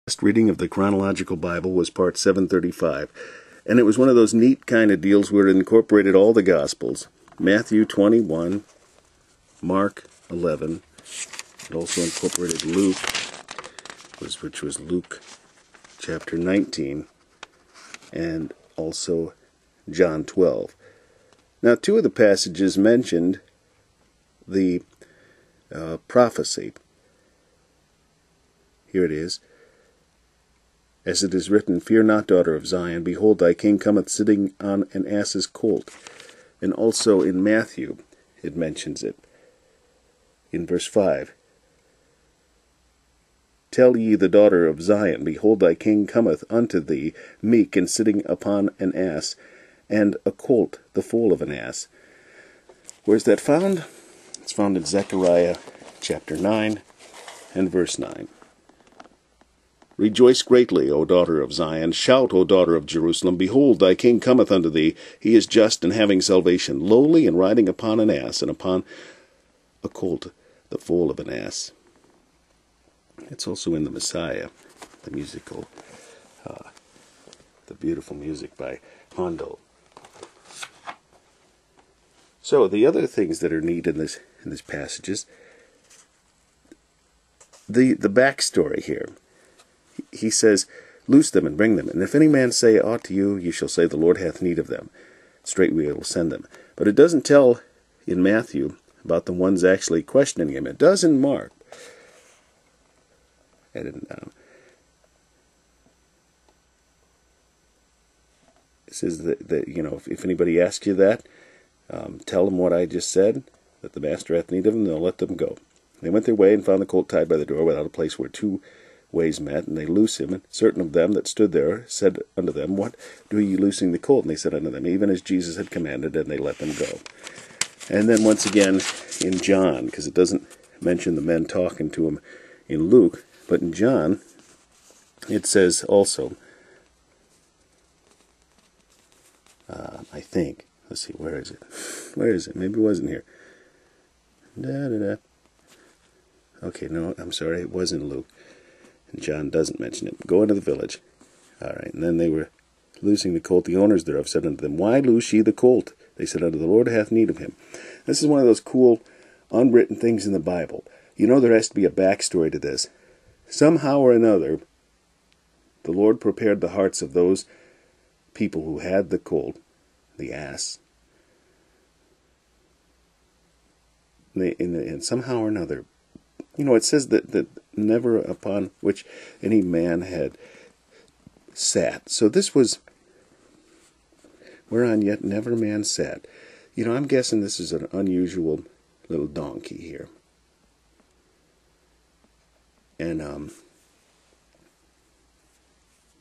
Last reading of the Chronological Bible was part 735, and it was one of those neat kind of deals where it incorporated all the Gospels. Matthew 21, Mark 11, it also incorporated Luke, which was Luke chapter 19, and also John 12. Now, two of the passages mentioned the prophecy. Here it is. As it is written, "Fear not, daughter of Zion, behold, thy king cometh sitting on an ass's colt." And also in Matthew, it mentions it. In verse 5, "Tell ye the daughter of Zion, behold, thy king cometh unto thee, meek, and sitting upon an ass, and a colt, the foal of an ass." Where's that found? It's found in Zechariah chapter 9 and verse 9. "Rejoice greatly, O daughter of Zion. Shout, O daughter of Jerusalem. Behold, thy king cometh unto thee. He is just and having salvation, lowly and riding upon an ass, and upon a colt, the foal of an ass." It's also in the Messiah, the musical, the beautiful music by Handel. So the other things that are neat in this passage is the backstory here. He says, "Loose them and bring them. And if any man say aught to you, you shall say, The Lord hath need of them. Straightway I will send them." But it doesn't tell in Matthew about the ones actually questioning him. It does in Mark. And it says that if anybody asks you that, tell them what I just said, that the master hath need of them, and they'll let them go. They went their way and found the colt tied by the door without a place where two ways met, and they loose him. And certain of them that stood there said unto them, What do ye loosing the colt? And they said unto them, Even as Jesus had commanded, and they let them go. And then once again in John, because it doesn't mention the men talking to him in Luke, but in John it says also, I think, let's see, where is it? Maybe it wasn't here. Okay, no, I'm sorry, it was in Luke. And John doesn't mention it. Go into the village. All right, and then they were loosing the colt. The owners thereof said unto them, Why loose ye the colt? They said unto the Lord hath need of him. This is one of those cool, unwritten things in the Bible. You know there has to be a backstory to this. Somehow or another, the Lord prepared the hearts of those people who had the colt, the ass, and somehow or another, it says that never upon which any man had sat. So this was whereon yet never man sat. I'm guessing this is an unusual little donkey here. And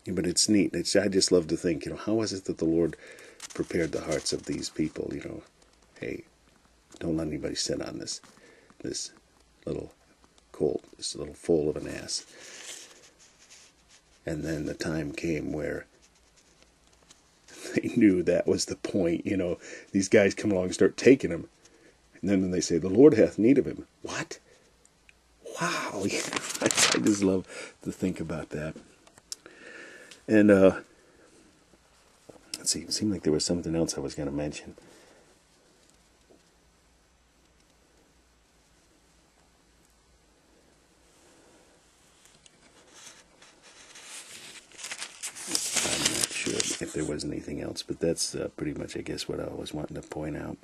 but it's neat. I just love to think, how is it that the Lord prepared the hearts of these people? Hey, don't let anybody sit on this little colt, this little foal of an ass. And then the time came where they knew that was the point. These guys come along and start taking him, and then they say, The Lord hath need of him. What? Wow. I just love to think about that. And let's see, it seemed like there was something else I was going to mention. I'm not sure if there was anything else, but that's pretty much, I guess, what I was wanting to point out.